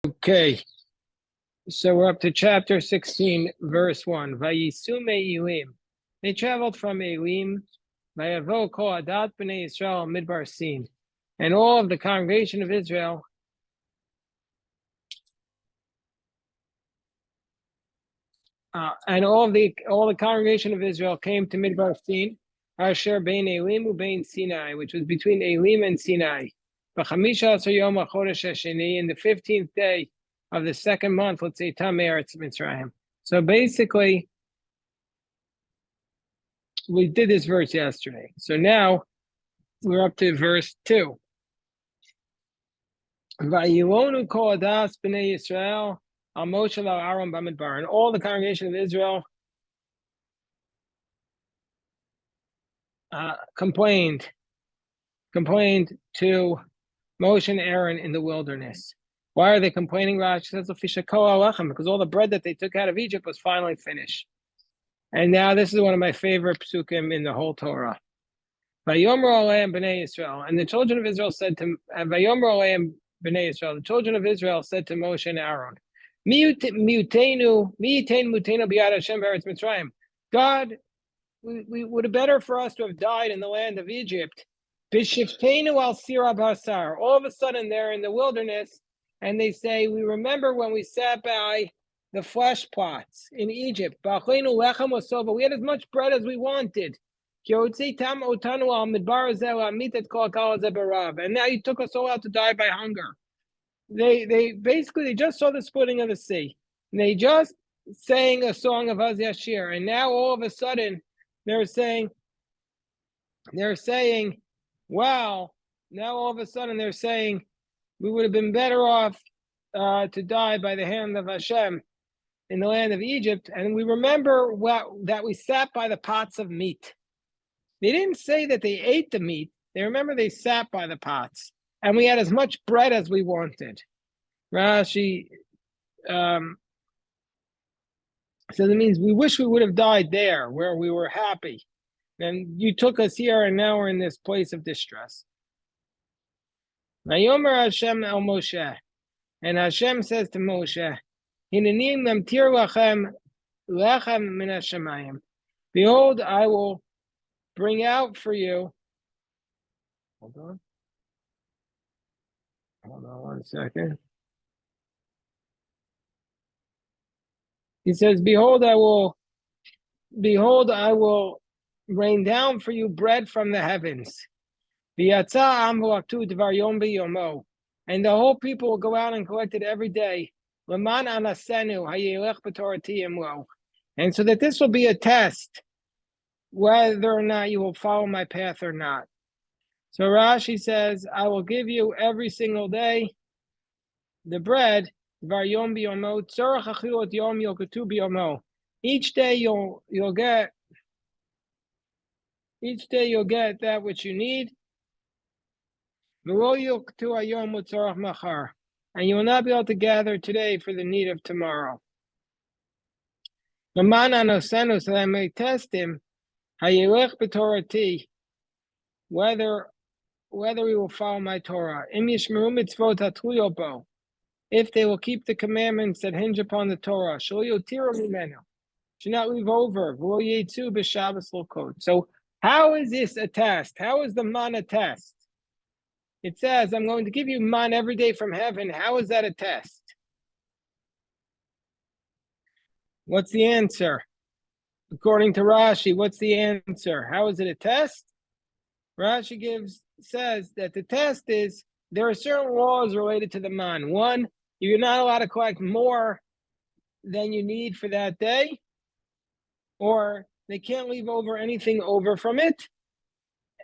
Okay, so we're up to chapter 16, verse 1. Vayisu me'elim. They traveled from Elim, Vayavo kol adat b'nei Yisrael midbar Sin. And all of the congregation of Israel and all the congregation of Israel came to Midbar Sin, Asher bein Elim ubein Sinai, which was between Elim and Sinai. B'chamisha asar yom hachodesh hasheni, in the 15th day of the second month, let's say Tam Eretz Mitzrayim. So basically, we did this verse yesterday. So now we're up to verse 2. Vayilonu kol adas b'nei Yisrael al Moshe al Aaron b'midbar, and all the congregation of Israel complained to Moshe and Aaron in the wilderness. Why are they complaining? Rashi says, because all the bread that they took out of Egypt was finally finished. And now this is one of my favorite psukim in the whole Torah. Vayomer aleim b'nei Yisrael, and the children of Israel said to Vayomer aleim b'nei Yisrael, the children of Israel said to Moshe and Aaron, God, we would have better for us to have died in the land of Egypt. All of a sudden they're in the wilderness and they say, we remember when we sat by the flesh pots in Egypt. We had as much bread as we wanted. And now you took us all out to die by hunger. They just saw the splitting of the sea. And they just sang a song of Az Yashir. And now all of a sudden they're saying, wow, now all of a sudden they're saying we would have been better off to die by the hand of Hashem in the land of Egypt. And we remember that we sat by the pots of meat. They didn't say that they ate the meat. They remember they sat by the pots. And we had as much bread as we wanted. Rashi says it means we wish we would have died there where we were happy. And you took us here and now we're in this place of distress. Vayomer Hashem el Moshe. And Hashem says to Moshe, Hineni mamtir lachem lechem min hashamayim. Behold, I will bring out for you. Hold on 1 second. He says, Behold, I will rain down for you bread from the heavens. And the whole people will go out and collect it every day. And so that this will be a test, whether or not you will follow my path or not. So Rashi says, I will give you every single day the bread. Each day you'll get that which you need. And you will not be able to gather today for the need of tomorrow. So that I may test him, whether he will follow my Torah. If they will keep the commandments that hinge upon the Torah, should not leave over. So how is this a test? How is the man a test? It says, I'm going to give you man every day from heaven. How is that a test? What's the answer? According to Rashi, what's the answer? How is it a test? Rashi says that the test is there are certain laws related to the man. One, you're not allowed to collect more than you need for that day, or they can't leave anything over from it.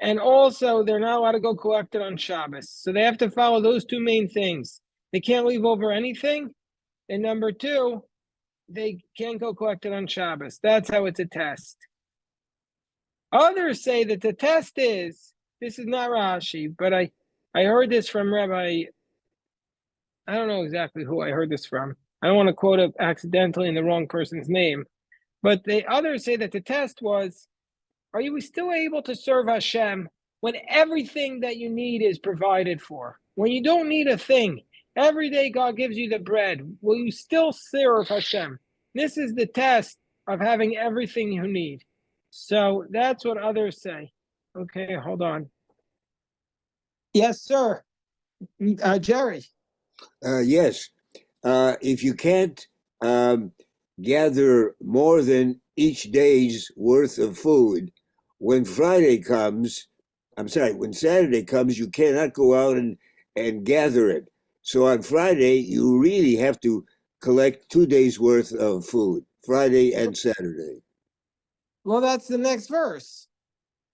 And also, they're not allowed to go collect it on Shabbos. So they have to follow those two main things. They can't leave over anything. And number two, they can't go collect it on Shabbos. That's how it's a test. Others say that the test is, this is not Rashi, but I heard this from Rabbi, I don't know exactly who I heard this from. I don't want to quote it accidentally in the wrong person's name. But the others say that the test was, are you still able to serve Hashem when everything that you need is provided for? When you don't need a thing, Every day God gives you the bread. Will you still serve Hashem? This is the test of having everything you need. So that's what others say. Okay, hold on. Yes, sir. Jerry. Yes. If you can't gather more than each day's worth of food, when Saturday comes, you cannot go out and gather it. So on Friday, you really have to collect 2 days worth of food, Friday and Saturday. Well, that's the next verse.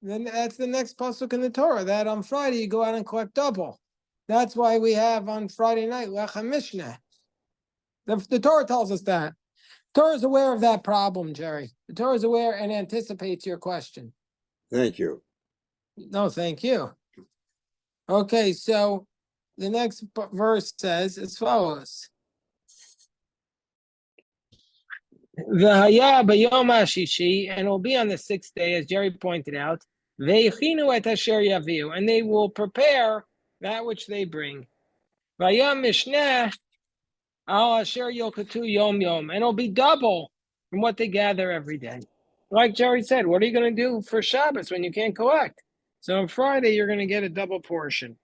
Then that's the next pasuk in the Torah, that on Friday you go out and collect double. That's why we have on Friday night Lechem Mishneh. The Torah tells us that. The Torah is aware of that problem, Jerry. The Torah is aware and anticipates your question. Thank you. No, thank you. Okay, so the next verse says as follows. V'haya b'yom hashishi, and it will be on the sixth day, as Jerry pointed out. Ve'chinu et asher yaviu, and they will prepare that which they bring. V'yom mishneh al asher yokatu yom yom, and it'll be double from what they gather every day. Like Jerry said, what are you going to do for Shabbos when you can't collect? So on Friday, you're going to get a double portion.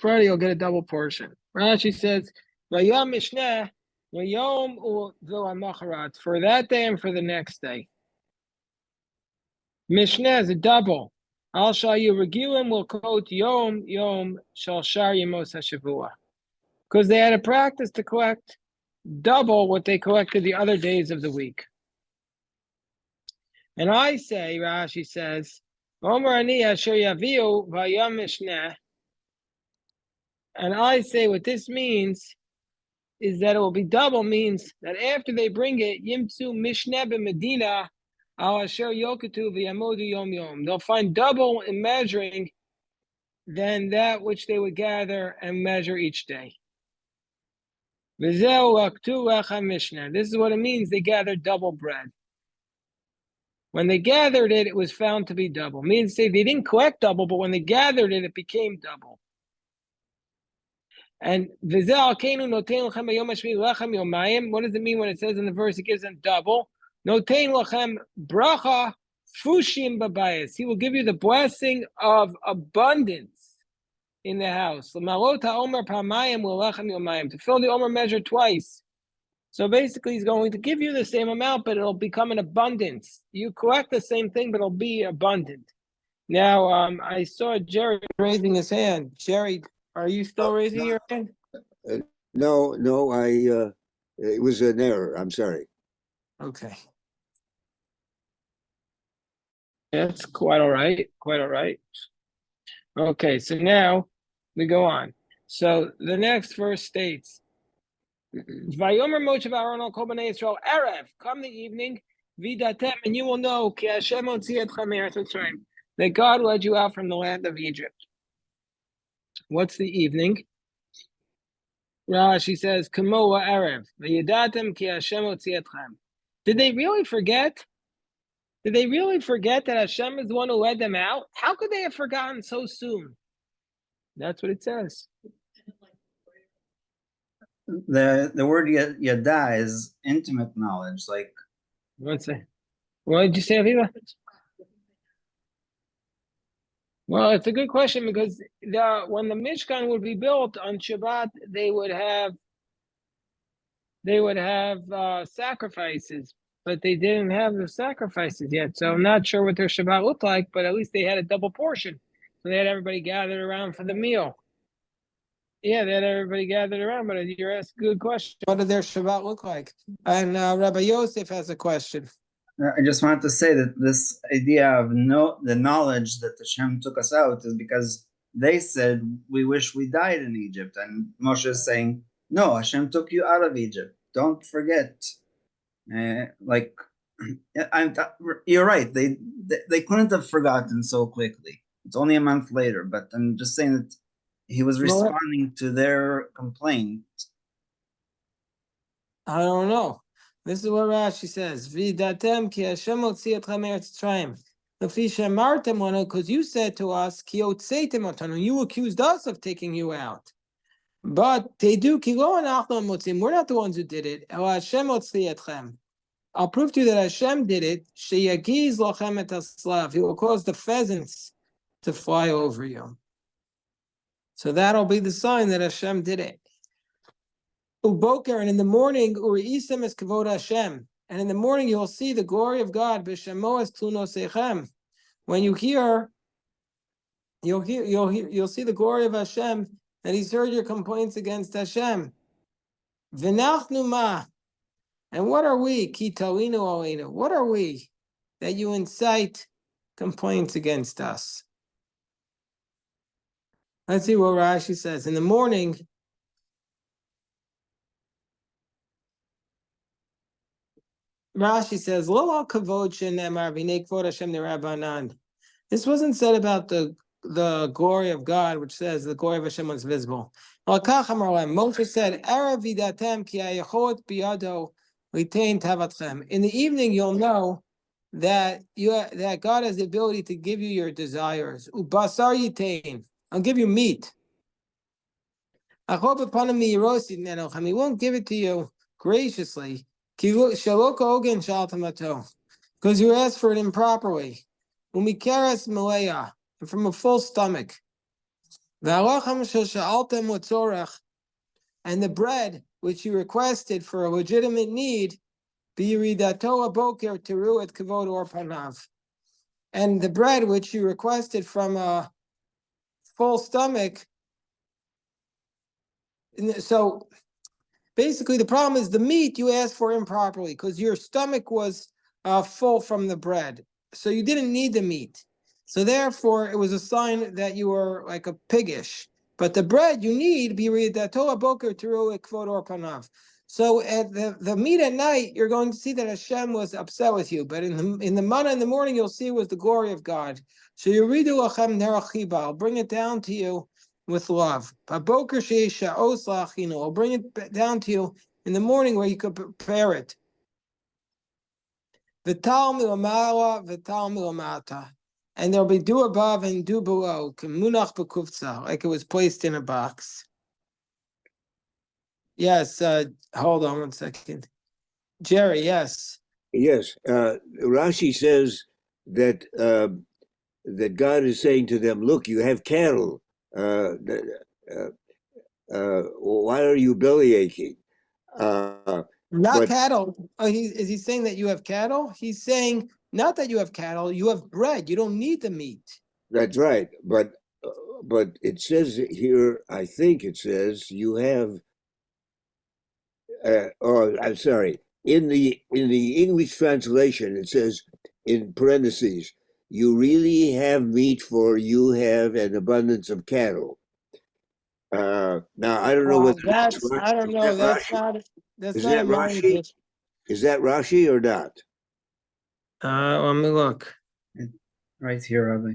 Friday, you'll get a double portion. Rashi says, v'yom mishneh, v'yom u'v'amacharat, for that day and for the next day. Mishneh is a double. Al shayu regilim will quote yom shal shar yemos hashavua, because they had a practice to collect double what they collected the other days of the week. And I say, Rashi says, Omer ani asher yaviu v'yom mishneh, and I say what this means is that it will be double, means that after they bring it, Yimtsu Mishneh b'Medina al asher yokatu v'yamodu yom yom. They'll find double in measuring than that which they would gather and measure each day. V'zeu laktu lecha Mishneh. This is what it means. They gathered double bread. When they gathered it, it was found to be double. Means say they didn't collect double, but when they gathered it, it became double. And what does it mean when it says in the verse it gives them double? Bracha fushim babayis. He will give you the blessing of abundance in the house. To fill the Omer measure twice. So basically he's going to give you the same amount, but it'll become an abundance. You collect the same thing, but it'll be abundant. Now, I saw Jerry raising his hand. Jerry, are you still raising your hand? No, it was an error. I'm sorry. Okay. That's quite all right. Quite all right. Okay, so now we go on. So the next verse states, Vayomer Moshe Aaron al Kol Bnei Yisrael Erev, come the evening, Vidatem, and you will know Ki Hashem Hotzi Etchem Me'eretz Mitzrayim, that God led you out from the land of Egypt. What's the evening? Rashi says, Kamo Erev, V'yadatem Ki Hashem Hotzi Etchem. Did they really forget? Did they really forget that Hashem is the one who led them out? How could they have forgotten so soon? That's what it says. The word yada is intimate knowledge. Like, What did you say, Aviva? Well, it's a good question, because when the Mishkan would be built on Shabbat, they would have sacrifices, but they didn't have the sacrifices yet. So I'm not sure what their Shabbat looked like, but at least they had a double portion. So they had everybody gathered around for the meal. Yeah, they had everybody gathered around, but you're asking a good question. What did their Shabbat look like? And Rabbi Yosef has a question. I just wanted to say that this idea of the knowledge that Hashem took us out is because they said, we wish we died in Egypt. And Moshe is saying, no, Hashem took you out of Egypt. Don't forget. You're right. They couldn't have forgotten so quickly. It's only a month later, but I'm just saying that he was responding to their complaint. I don't know. This is what Rashi says. Vidatem ki Hashem hotzi etchem me'eretz Mitzrayim. Lefi shemartem lanu, because you said to us, ki hotzeitem otanu, you accused us of taking you out. But they do. We're not the ones who did it. I'll prove to you that Hashem did it. He will cause the pheasants to fly over you. So that'll be the sign that Hashem did it. Uboker, and in the morning, Uriisem es kavod Hashem. And in the morning you'll see the glory of God. B'shemo es tlunosechem. When you hear, you'll see the glory of Hashem, that He's heard your complaints against Hashem. V'nachnu ma. And what are we? Ki talinu aleinu. What are we that you incite complaints against us? Let's see what Rashi says. In the morning, Rashi says, Lo al kavod shenemar v'nei kvod Hashem nerabanan. This wasn't said about the glory of God, which says the glory of Hashem was visible. Moshe said, Arav vidatem ki hayachot biyado litain tavatchem. In the evening, you'll know that that God has the ability to give you your desires. Ubasar yitain. I'll give you meat. He won't give it to you graciously. Because you asked for it improperly. And from a full stomach. And the bread which you requested for a legitimate need, and the bread which you requested from a full stomach. So basically, the problem is the meat you asked for improperly because your stomach was full from the bread. So you didn't need the meat. So therefore, it was a sign that you were like a piggish. But the bread you need, so at the meat at night, you're going to see that Hashem was upset with you. But in the manna in the morning, you'll see it was the glory of God. So you read I'll bring it down to you with love. I'll bring it down to you in the morning where you could prepare it. Vital milamala, vital milamata. And there'll be dew above and dew below, like it was placed in a box. Yes, hold on 1 second. Jerry, yes. Yes, Rashi says that that God is saying to them, look, you have cattle. Why are you belly aching? Not cattle. Is he saying that you have cattle? He's saying not that you have cattle, you have bread. You don't need the meat. That's right. But it says here, I think it says you have, I'm sorry. In the English translation, it says in parentheses, you really have meat, for you have an abundance of cattle. Now I don't know whether that's I don't know. That's not a Rashi? Is that Rashi or not? Let me look. Right here, Rabbi.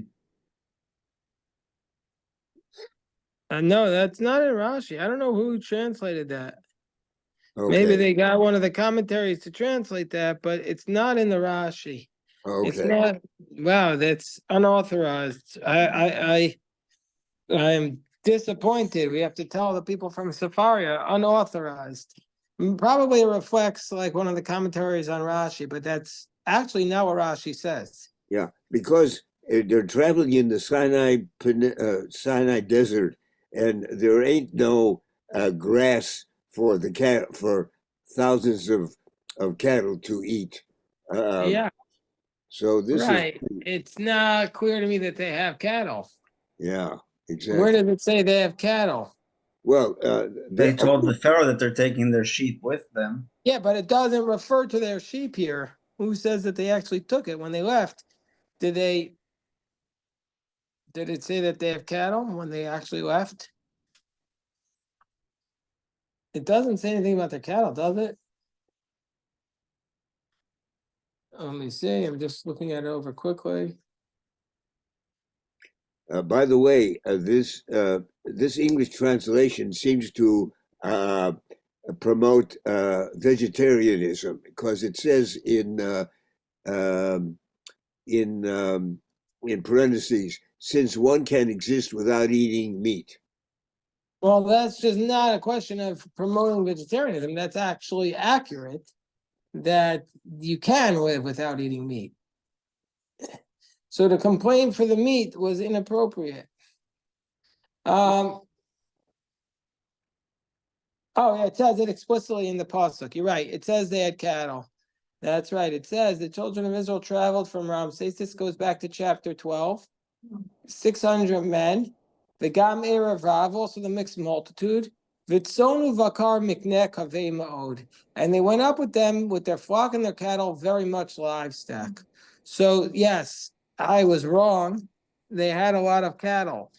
No, that's not in Rashi. I don't know who translated that. Okay. Maybe they got one of the commentaries to translate that, but it's not in the Rashi. Okay. It's not. Wow, that's unauthorized. I'm disappointed. We have to tell the people from Safaria, unauthorized. Probably it reflects like one of the commentaries on Rashi, but that's actually not what Rashi says. Yeah, because they're traveling in the Sinai desert, and there ain't no grass for the for thousands of cattle to eat. Yeah. So this right. is It's not clear to me that they have cattle. Yeah, exactly. Where does it say they have cattle? Well, they told the Pharaoh that they're taking their sheep with them. Yeah, but it doesn't refer to their sheep here. Who says that they actually took it when they left? Did it say that they have cattle when they actually left? It doesn't say anything about their cattle, does it? Let me see. I'm just looking at it over quickly. By the way, this English translation seems to promote vegetarianism, because it says in parentheses, since one can exist without eating meat. Well, that's just not a question of promoting vegetarianism. That's actually accurate that you can live without eating meat. So to complain for the meat was inappropriate. Oh, yeah, it says it explicitly in the pasuk. You're right. It says they had cattle. That's right. It says the children of Israel traveled from Ramses. This goes back to chapter 12. 600 men. The Gam Erev Rav, also the mixed multitude. Vitzonu Vakar Mikneh Kaveh Ma'od. And they went up with them with their flock and their cattle, very much livestock. So, yes, I was wrong. They had a lot of cattle.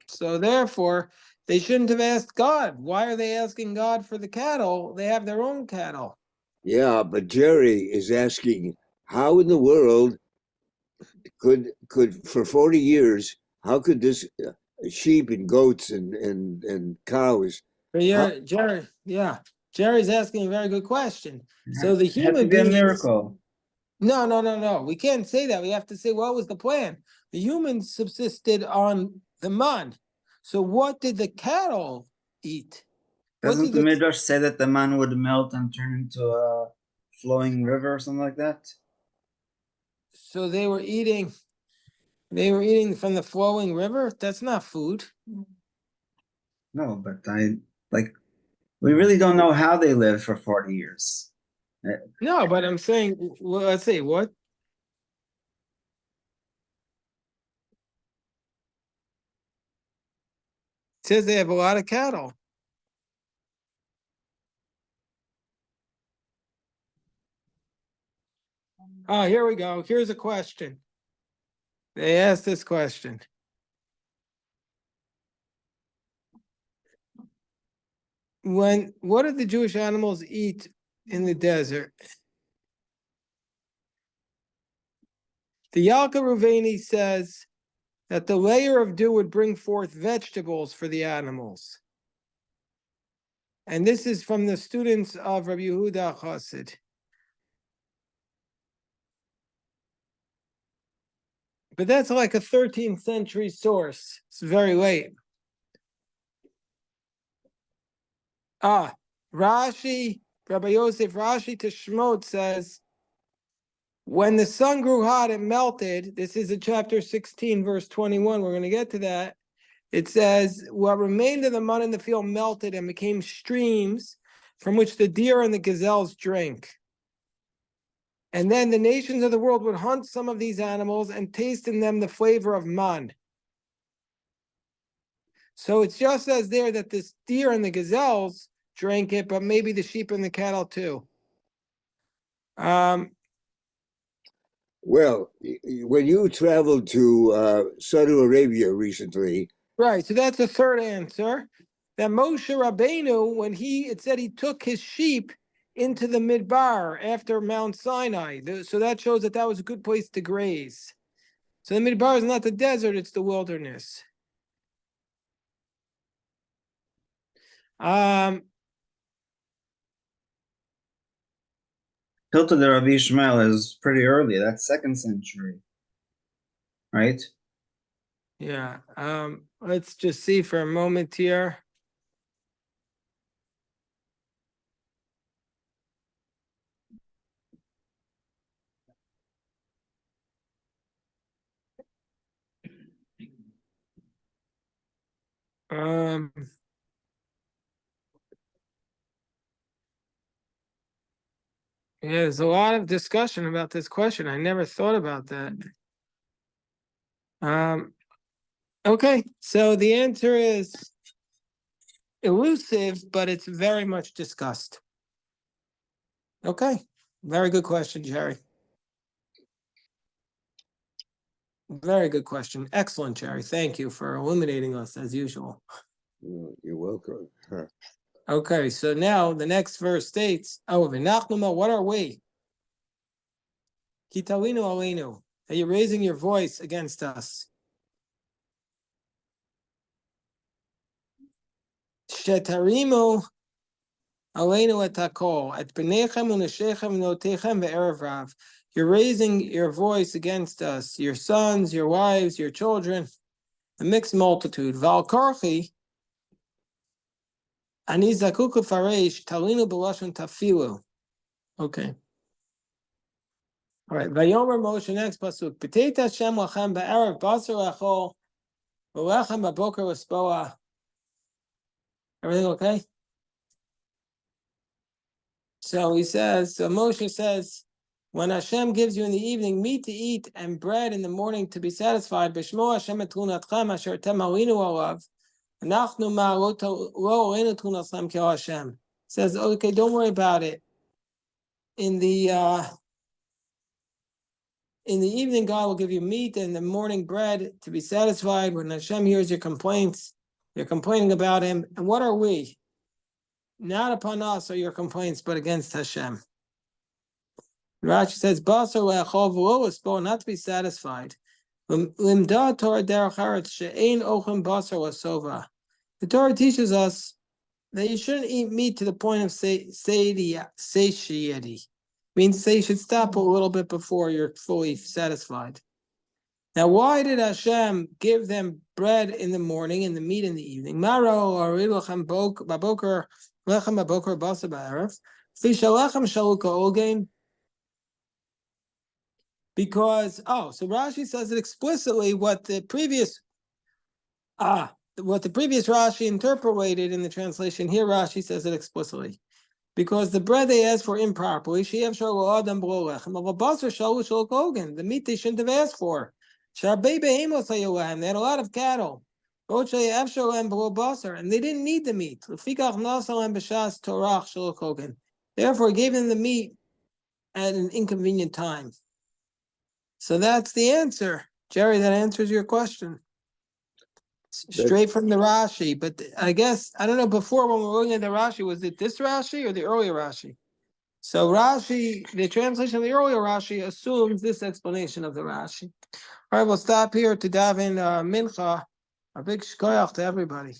So, therefore, they shouldn't have asked God. Why are they asking God for the cattle? They have their own cattle. Yeah, but Jerry is asking, how in the world could for 40 years, how could this sheep and goats and cows? But Jerry, yeah, Jerry's asking a very good question. So the It had to human be a beings, miracle. no. We can't say that. We have to say what was the plan. The humans subsisted on the man. So what did the cattle eat? What Doesn't did the the, Midrash say that the man would melt and turn into a flowing river or something like that? so they were eating from the flowing river? That's not food. No, but we really don't know how they lived for 40 years. No, but I'm saying, well, let's see, what? It says they have a lot of cattle. Oh, here we go. Here's a question. They asked this question. What did the Jewish animals eat in the desert? The Yalka Ruveni says that the layer of dew would bring forth vegetables for the animals. And this is from the students of Rabbi Yehuda Chassid. But that's like a 13th century source. It's very late. Rashi, Rabbi Yosef Rashi to Shmot says, when the sun grew hot, it melted. This is in chapter 16, verse 21. We're going to get to that. It says, what remained of the mud in the field melted and became streams from which the deer and the gazelles drank. And then the nations of the world would hunt some of these animals and taste in them the flavor of man. So it's just as there that this deer and the gazelles drank it, but maybe the sheep and the cattle too. Well, when you traveled to Saudi Arabia recently, Right, so that's the third answer. That Moshe Rabbeinu, when it said he took his sheep into the Midbar after Mount Sinai. So that shows that was a good place to graze. So the Midbar is not the desert, it's the wilderness. Hilta de Rabbi Ishmael is pretty early. That's 2nd century, right? Yeah. Let's just see for a moment here. Yeah, there's a lot of discussion about this question. I never thought about that. Okay, so the answer is elusive, but it's very much discussed. Okay, very good question, Jerry. Very good question. Excellent, Jerry. Thank you for illuminating us as usual. you're welcome. Okay, so now the next verse states, V'nachnuma, what are we? Kitalinu aleinu. Are you raising your voice against us? Shetarimu aleinu et hakol, et b'nechem u'neshechem v'notechem ve'erev rav. You're raising your voice against us, your sons, your wives, your children, a mixed multitude. Val karchi, Ani zakuk faresh talinu b'lashon tafilu. Okay. All right. Vayomer Moshe next pasuk. B'teit Hashem lachem ba'erev basar lachol v'lechem b'boker l'spoa. Everything okay? So he says. So Moshe says, when Hashem gives you in the evening meat to eat and bread in the morning to be satisfied, b'shmo Hashem etlunatchem asher tem alinu olav. Nachnu ma lo olenu tlunatzchem ki Hashem. Says, okay, don't worry about it. In the evening, God will give you meat, and in the morning bread to be satisfied. When Hashem hears your complaints, you're complaining about Him. And what are we? Not upon us are your complaints, but against Hashem. Rashi says, "Basar le'achol v'lo l'spo," not to be satisfied. Limda Torah derech haretz she'ein ochem basar l'sova. The Torah teaches us that you shouldn't eat meat to the point of satiety. Means say you should stop a little bit before you're fully satisfied. Now, why did Hashem give them bread in the morning and the meat in the evening? Maro or lechem baboker lechem baboker basa ba'erev fisha lechem shaluka olgain. Because so Rashi says it explicitly what the previous Rashi interpolated in the translation. Here Rashi says it explicitly. Because the bread they asked for improperly, the meat they shouldn't have asked for. They had a lot of cattle. And they didn't need the meat. Therefore, he gave them the meat at an inconvenient time. So that's the answer. Jerry, that answers your question. Straight from the Rashi, but I guess, I don't know, before when we were looking at the Rashi, was it this Rashi or the earlier Rashi? So Rashi, the translation of the earlier Rashi assumes this explanation of the Rashi. All right, we'll stop here to daven Mincha. A big shkoyach to everybody.